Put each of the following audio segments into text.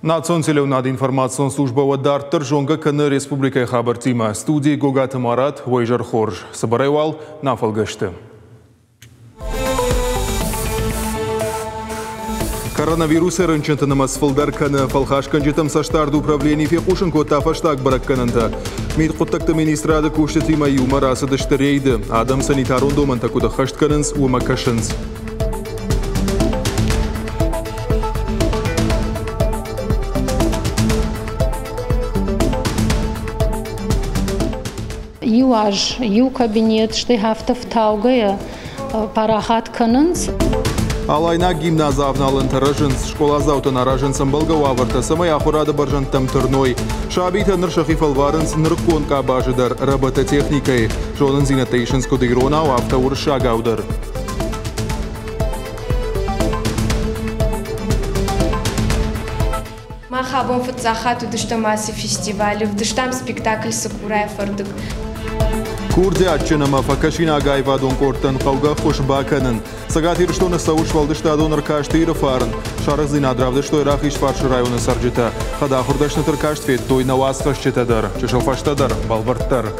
Nациon Telefonat Information Служба Вадарттар жонга каны республика хабар тима. Студии Гогат Марат, Войжар Хорж. Сабарайвал нафалгашты. Коронавирус рынчынтынымыз фылдар каны фалхаш канжетам саштарды управление фекушын кота фаштаг барак канында. Мид құттақты министрады кушты тима юмар асыдышты рейді. Адам санитарун доман такуда хашт канынс ума кашынс. Юаж, ю кабинет, что хафтов таугая, парахат канынс. Алайна гимназавна лантаражынс, школа заутын аражынсын балгава варта, самай ахурады баржантам тұрной. Шабита ныршахифалварынс ныркон кабажыдар, робототехникой. Жонын зинатейшынс кодигрона у автаур шагаудар. Махабон футсахату дыштамаси фестивалю, дыштам спектакль Сакурай фардык. Курди атчынама факашина гайвадон кортан қауға хош баканын. Сагатир штоны сауш валдыштадон ркаштыры фарын. Шарық зинадравды штой рахиш фаршы районы сарджита. Хада хурдашны тыркашт фет той наваз хашчетадар. Чешалфаштадар, балбарттар.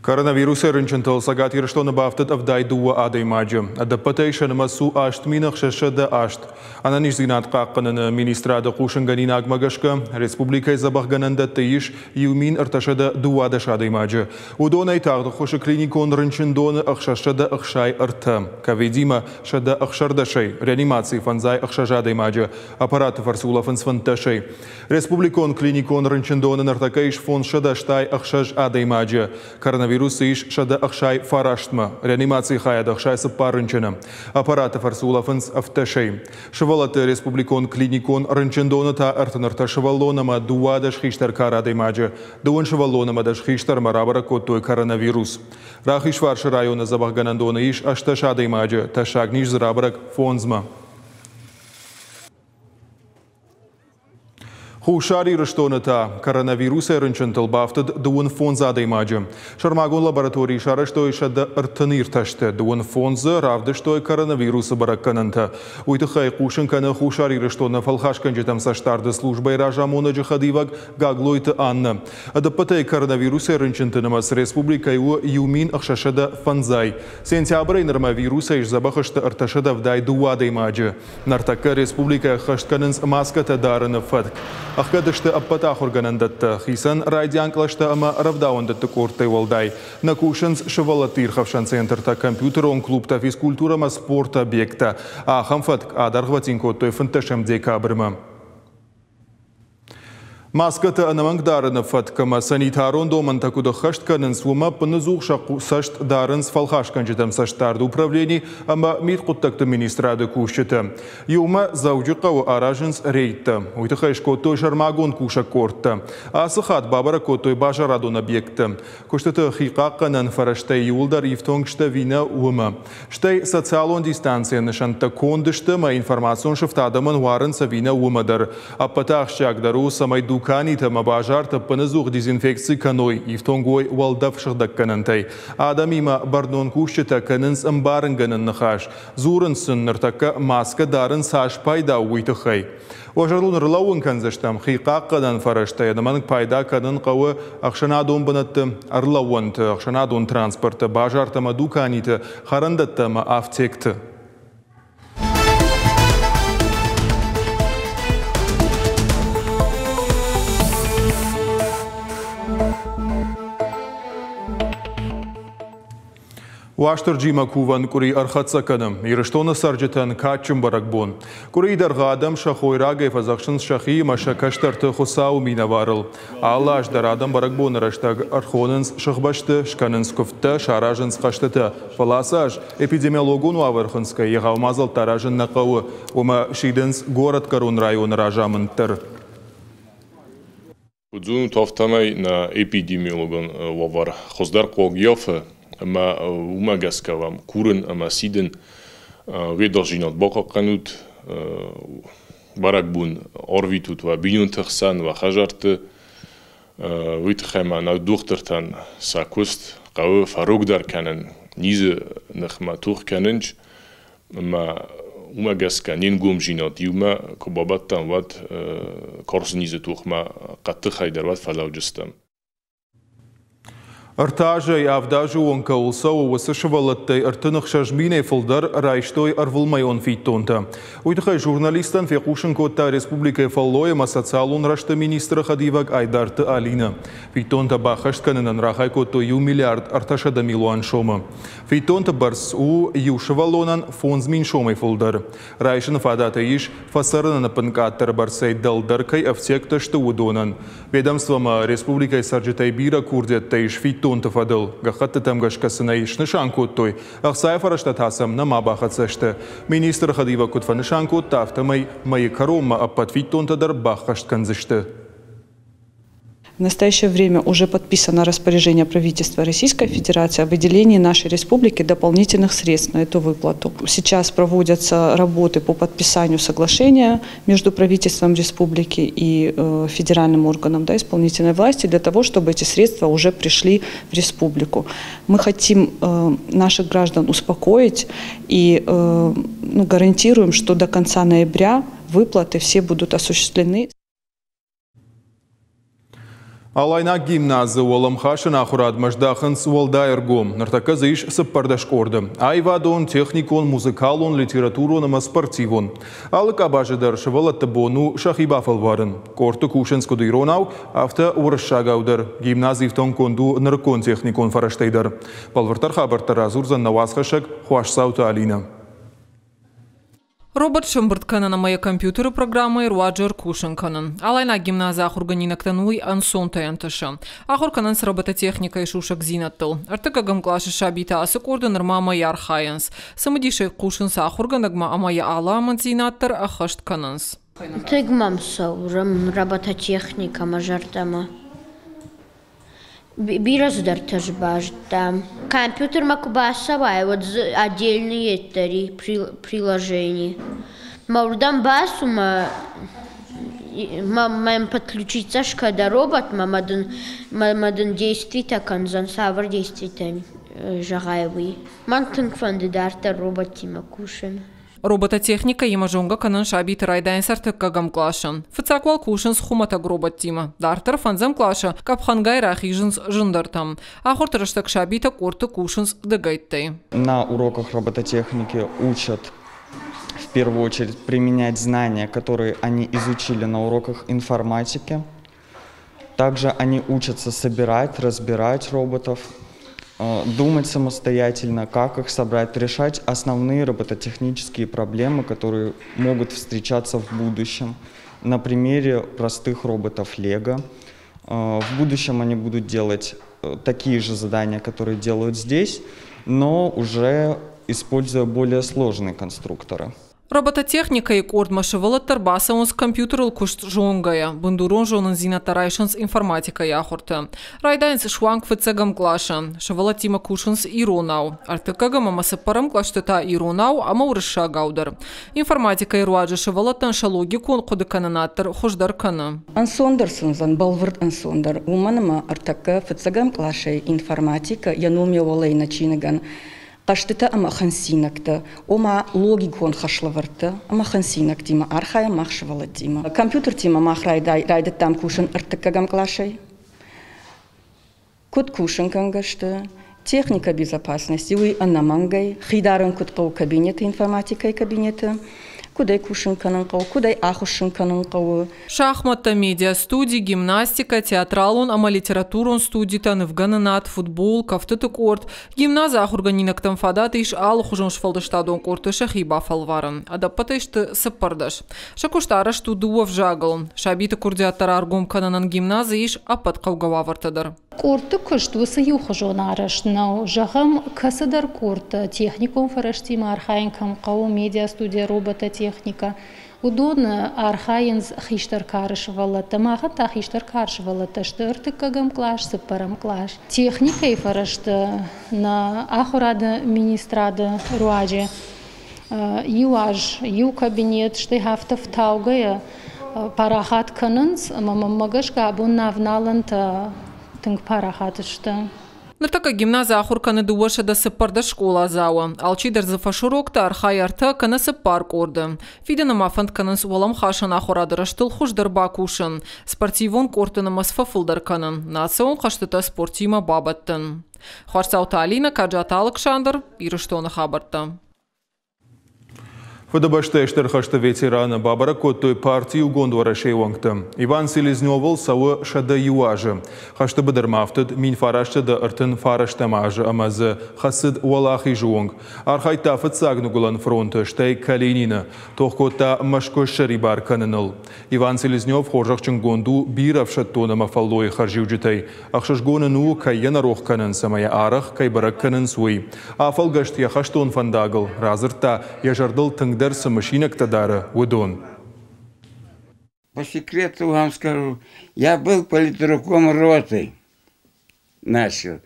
Коронавирус рынчынтыл сагатир штоны бафтыт авдай дуа адай маджы. Адапатейшаны масу ашт минах шашады ашт. Ананиш зинат қаққынын министрады қушынганин агмагашка республикай забахгананда тейш юмин арташады дуа дашадай маджы. Удонай тағды қошы клиникон рынчындоны ақшашады ақшай арты. Каведима шады ақшардашай. Реанимации фанзай ақшажадай маджы. Аппараты фарсулафын сванташай. Республикон клиникон рынчындоны нартакайш фон шадаштай ақшаж адай маджы. Коронавирус иш шада ахшай фараштма, реанимации хаяда ахшай сапарынчына. Аппараты фарсулафынс авташай. Шывалаты республикон клиникон рынчындоны та артынырта шываллонама дуадаш хиштар карадай маджы. Дуын шываллонама даш хиштар марабара коттой коронавирус. Рахиш варшы районы забахганандоны иш ашташадай маджы, ташагниш зрабарак фонзма. Хушари рыштоныта коронавирус рынчынтыл бафтыд дуын фонзадай маджы. Шармагун лабораторий шары штой шады ыртыныр ташты. Дуын фонзы равды штой коронавирусы баракканынта. Уйтыхай кушын каны хушари рыштоны фалхашкан жетам саштарды службай ражамоны жихадиваг гаглойты анны. Адапатай коронавирусы рынчынтынымас республикай у юмин ахшашады фанзай. Сентябрай нормавируса иш забахышты ырташады вдай дуадай маджы. Нартакка республика хаштканынс маската дарыны фатк. Ахкадышты аппатах органандатты. Хисан радианклашты ама равдауандатты кортай валдай. На кушанс шывалатыр хавшан центрта компьютерон клубта физкультурама спорт объекта. А хамфатк адархватин коттой фанташам декабрма. Маската анаманг дарыны фаткама санитарон доман такуда хашт канын сума пынызух шаку сашт дарынс фалхашкан жетам саштарды управлений, ама мид құттақты министрады кушчыты. Юма заужықауы аражынс рейтті. Уйтықайш коттой шармагон куша кортты. Асыхат бабара коттой бажарадон объекті. Куштыты хиқаққанын фараштай юлдар ифтонгшты вина уыма. Штай социалон дистанция нышанта кондышты ма информацион шыфтадымын варынса вина уымадар. Аппатах шагдару самайду Канита мабажарта паназух дезинфекции каной и в тонгой валдав шахдакканантай. Адамима бардон кушчета канынс амбарынганын нахаш. Зурынсын ныртака маска дарын саш пайда уйтыхай. Ожарлун рылауын канзаштам хиқаққадан фараштай. Адаманық пайда канын қауы ақшанадон банатты арлауанты, ақшанадон транспорты, бажартама дуканиты, харандаттама автекті. Уаштыр джима куван кури архатсаканым, ирыштоны сарджетан качым баракбон. Кури дарга адам шахойрагай фазахшын шахи машакаштарты хусау минаварыл. Алла аждар адам баракбон раштаг архонынс шахбашты, шканынс куфта, шаражынс хаштыты. Фаласаж эпидемиологун уавархынска егавмазал таражын нақауы, ума шидынс город Карун район ражамынтыр. Удзун тофтамай на эпидемиологон вавар хоздар когьёфы ama umagaskavam kurun ama sidin vedalžinat boqaqanut barakbun orvitut va binuntırsan va hajartı vitxema duhtertan sakust qağı farugdar kanen nize nıxma tuğ kanenç ama umagaska nin gumjinat yuma kobabattan vat kors nize tuğma qattı haydar vat falavcıstam. Артажай авдажу он каулсау высышывалаттай артынық шажмине фылдар райштой арвылмай он фейтонта. Уйдыхай журналистан фекушын котта республика фаллоем асоциалун рашты министра хадивак Айдарты Алина. Фейтонта бахашт канынан рахай котто ю миллиард арташада милуан шома. Фейтонта барс у юшывалонан фонзмин шомай фылдар. Райшын фадата иш фасарына пынкаттар барсай далдаркай автекташты удонан. Ведомствома республикай сарджитай бира курдетта иш фейтонта тонтафадыл. Гахатты тамгашкасына ишны шанкоттой. Ахсайфарашта тасам нама бахатсашты. Министр хадива кутфаны шанкот тафтамай майы карома аппат фейтонтадар бахаштканзышты. В настоящее время уже подписано распоряжение правительства Российской Федерации о выделении нашей республики дополнительных средств на эту выплату. Сейчас проводятся работы по подписанию соглашения между правительством республики и федеральным органом исполнительной власти для того, чтобы эти средства уже пришли в республику. Мы хотим наших граждан успокоить и гарантируем, что до конца ноября выплаты все будут осуществлены. Алайна гимназы олам хашын ахурад маждахын суалда эргом. Нартаказы иш сыппардаш корды. Айвадон, техникон, музыкалон, литературон, спортивон. Алык абажыдар шывалатты бону шахибафал варын. Корты кушенску дыйронау, авто урышшагаудар. Гимназивтон конду ныркон техникон фараштайдар. Палвартар хабартар азурзан навасхашак хуашсаута Алина. Робот шымбыртканын амая компьютері программы Руаджер Кушенканын. Алайна гимназия ахурганинактануй ансон таянтышы. Ахурканын с робототехника и шушак зинаттыл. Артыкагам клашы шабита асыкорды нырмама ярхайынс. Самыдишай Кушенса ахурганагма амая аламын зинаттыр ахаштканынс. Тыгмам саурам робототехника мажартама. Бираздар тажбаждам. Компьютер макубасавай, вот отдельные приложения. Маурдам басума, мам подключиться, когда робот, мамадан действий, так он зансавр действий там жагаевый. Мантынг фандидарта робот тима кушен. Робототехника ема жонга канын шабит райдайн сартыккагам клашын. Фыцаквал кушынс хуматаг робот тима. Дартыр фанзам клаша капхангай рахижынс жындартам. Ахортырыштак шабита корты кушынс дыгайттай. На уроках робототехники учат в первую очередь применять знания, которые они изучили на уроках информатики. Также они учатся собирать, разбирать роботов, думать самостоятельно, как их собрать, решать основные робототехнические проблемы, которые могут встречаться в будущем. На примере простых роботов Лего. В будущем они будут делать такие же задания, которые делают здесь, но уже используя более сложные конструкторы. Робототехника и кордмашывала тарбаса он с компьютерл кушт жонгая. Бундурон жонын зинатарайшынс информатика яхорты. Райдайнс шванг фыцегам клаша. Шывала тима кушынс иронау. Артыкагам амасы парам клаштыта иронау, ама урыша гаудар. Информатика и руаджы шывала танша логику кодыкананаттыр хождар каны. Ансондерсынзан балвырт ансондер. Уманама артыка фыцегам клашай информатика янумя волей начинаган. Каштыта ама хансинакта, ома логикон хашлаварта, ама хансинак тима архая махшвала тима. Компьютер тима мах райдат там кушен артыкагам клашай. Кут кушен кангашта, техника безопасности, уй анамангай, хидарен кутпау кабинета информатика и кабинета. Кудай кушен кананкау, кудай ахушен кананкау. Шахмата, медиа-студии, гимнастика, театралон, ама литературон студита, невгананат, футбол, кафтыты корт. Гимназия ахурганинактам фадаты иш алхужон шфалдаштадон корты шахиба фалваран. Адапатышты сыппардаш. Шакуштараш тудуов жагл. Шабиты курдиаттар аргом кананан гимназия иш апат каугававартадар. Корты кышт высыю хужон арашнау. Жахам касадар корт. Техникум фараштима архаинкам кау, медиа-студия, робототехника. Удон архаинс хиштар каршвала, тамаха та хиштар каршвала, таштыртыкагам клаш, сыпарам клаш. Техникой фарашта на ахурада министрада руаджи. Юаж, ю кабинет, что хафтов таугая, парахат кананс, мамагаш габун навналанта тынг парахат что. Ныртака гимназия ахурканы дуаша да сыппарда школа зауа. Алчидер зафашурокта архаярта кана сыппар корды. Фидена мафанд канын суалам хашан ахурадыраштыл хуждар бакушын. Спортивон кортыны масфафылдар канын. Национ хаштыта спортима бабаттын. Харсаута Алина, Каджата Александр, Ирыштоны хабарта. ФДБшта эштер ветерана Бабара Коттой партии Гондвара Шейвангта. Иван Селезнёвыл сауы шада юажы. Хашты быдырмафтыд мин фарашты да ыртын фараштамажы амазы хасыд уалахи жуонг. Архайтафыд сагнугулан фронты штай Калинина. Тохкотта машкошшари бар каныныл. Иван Селезнёв хоржақчын гонду биравшат тона мафаллой харжиуджитай. Ахшашгоны ну кайена рох канын самая арах кайбарак канын суй. Афал гашт яхаштон фандагыл. Разырта яжардыл тыңдар машинок тадара удон. По секрету вам скажу, я был политруком роты. Начал.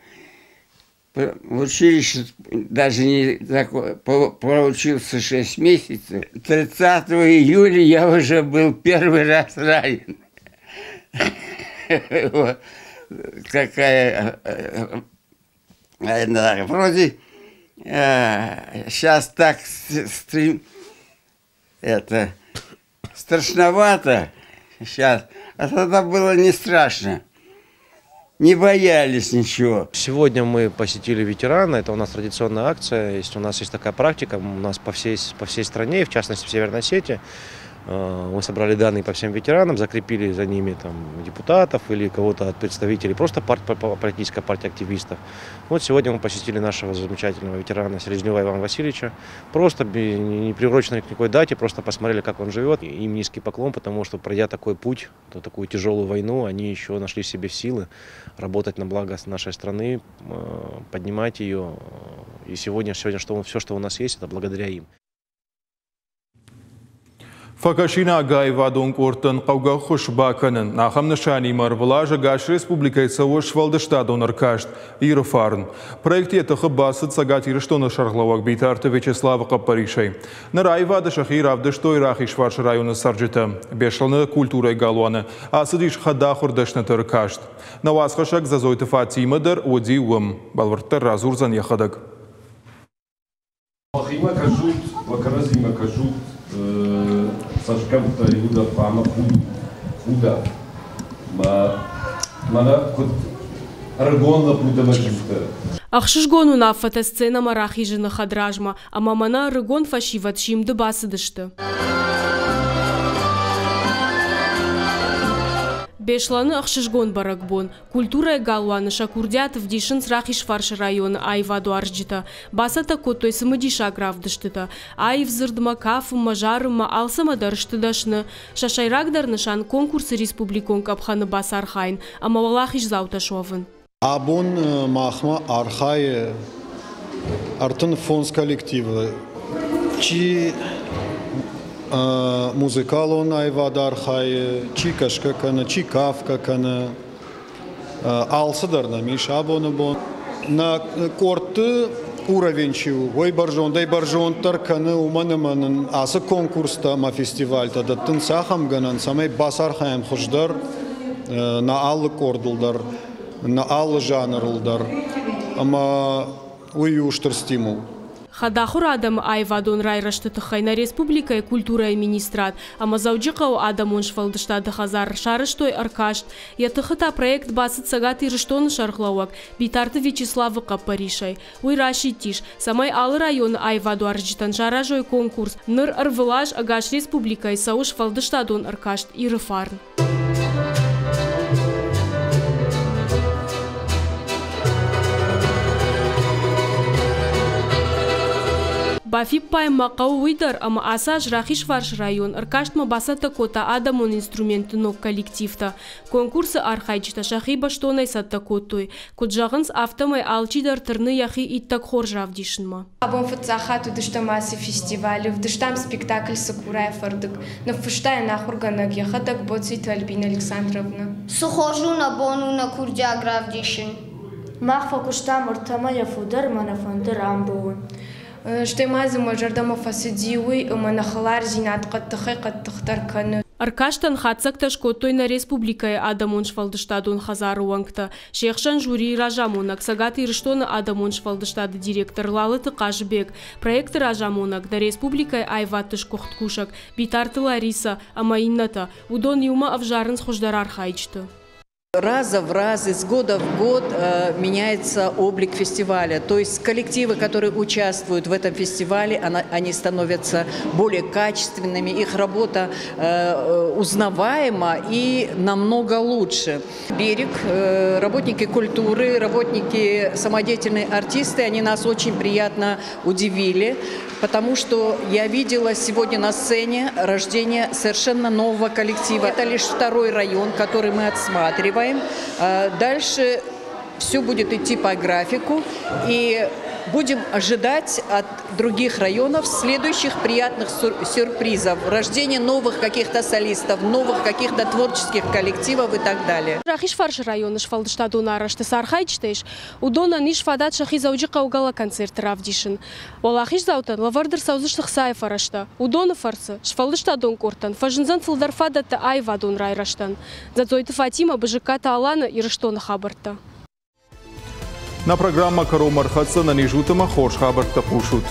В училище даже не такой, проучился 6 месяцев. 30 июля я уже был первый раз ранен. Какая... Вроде сейчас так это страшновато сейчас, а тогда было не страшно. Не боялись ничего. Сегодня мы посетили ветерана. Это у нас традиционная акция. У нас есть такая практика. У нас по всей стране, в частности в Северной Осетии. Мы собрали данные по всем ветеранам, закрепили за ними там, депутатов или кого-то от представителей, просто политической партии активистов. Вот сегодня мы посетили нашего замечательного ветерана Селезнёва Ивана Васильевича. Просто не приурочены к никакой дате, просто посмотрели, как он живет. Им низкий поклон, потому что, пройдя такой путь, такую тяжелую войну, они еще нашли в себе силы работать на благо нашей страны, поднимать ее. И сегодня все, что у нас есть, это благодаря им. Факашина гайвадон кортын қауға құш бақынын. Нахам нышани марвылажы гаш республикайца ош валдыштадон аркашт ирфарн. Проект етіқі басыд сагат ирыштоны шарғлауақ бейтарты Вячеслава Қаппаришай. Нарайвады шахир авдыштой рахишварш районы сарджыты. Бешланы культурай галуаны. Асыдиш хада хурдышны таркашт. Навасқашак зазойты Фатимадыр оди уым. Балвырттар разурзан яхадак. Вахима кажут, вакаразима кажут, сашкамта Иуда пама Уда. Мана кот аргонна пуда жифта. Ахшишгону нафата сцена марахижина хадражма, а мамана аргон фашиват шим дебасыдышты. Бешланы ахшишгон баракбон. Культура галуаны шакурдятов дишин срахиш фарш район айваду аржита. Басата котой самодиша гравдыштыта. Айв зырдма кафым мажарыма алсама дарыштыдашны. Шашайрагдар нышан конкурсы республикон капханы басархайн. Ама валахиш зауташовын. Абон махма архай артын фонс коллектива. Чи музыкалон айвада архай, чи кашка кана, чи кавка кана. Алсыдарна миша абоны бон. На корты уровень чего. Ой баржон, дай баржон тарканы уманыманын асы конкурста ма фестивальта да тын сахам ганан самай басархаем хуждар на аллы кордылдар, на аллы жанрлдар. Ама уюштыр стимул. Хадахур адам айвадон райраштыты на республика и культура и министрат, ама зауджикау адам он швалдыштады хазар шарыштой аркашт. Ятыхыта проект басыт сагат ирыштоны шархлауак, битарты Вячеславы Қаппаришай. Уй рашитиш, самай алы район айваду аржитан жаражой конкурс, ныр арвылаж агаш республика и сауш валдыштадон аркашт ирыфарн. Бафип паем макау уйдар, ама асаж рахиш варш район, аркаштма басата кота адамон инструменты ног коллективта. Конкурсы архайчта шахи баштонай сатта котой. Куджагынс автомай алчидар тырны яхи иттак хоржав дишинма. Абон фацахату дыштамаси фестивали, вдыштам спектакль Сакурай фардык. На фыштая нахурганак яхадак боцит Альбина Александровна. Сухожу на бону на курдиаграф дишин. Махфа куштам уртама яфудар манафандыр амбуын. Штемазы мажардама фасидиуи, манахалар зинат каттахай каттахтар каны. Аркаштан хатсакташ котой на республикае Адамон Швалдыштадун хазару вангта. Шехшан жюри ражамонак, сагаты ирштона Адамон Швалдыштады директор Лалыты Кажбек. Проект ражамонак на республикае Айватыш Кохткушак, Битарты Лариса, Амаинната, Удон Юма Авжарын схождарар хайчты. Раза в раз, из года в год меняется облик фестиваля. То есть коллективы, которые участвуют в этом фестивале, они становятся более качественными, их работа узнаваема и намного лучше. «Берег», работники культуры, работники, самодеятельные артисты, они нас очень приятно удивили, потому что я видела сегодня на сцене рождение совершенно нового коллектива. Это лишь второй район, который мы отсматриваем. Дальше все будет идти по графику, и будем ожидать от других районов следующих приятных сюрпризов, рождения новых каких-то солистов, новых каких-то творческих коллективов и так далее. Рахиш фарш района Швалдыштадуна арашты сархайчтеш, удона ниш фадат шахи заужика угала концерт равдишин. Валахиш заутан лавардыр саузыштых сайф арашта. Удона фарсы Швалдыштадун куртан, фажинзан сылдар фадатта айвадун райраштан. Зацойты Фатима бжиката Алана и раштона хабарта. На программа «Каро Мархатса» на нижутама хорш хабарта пушут.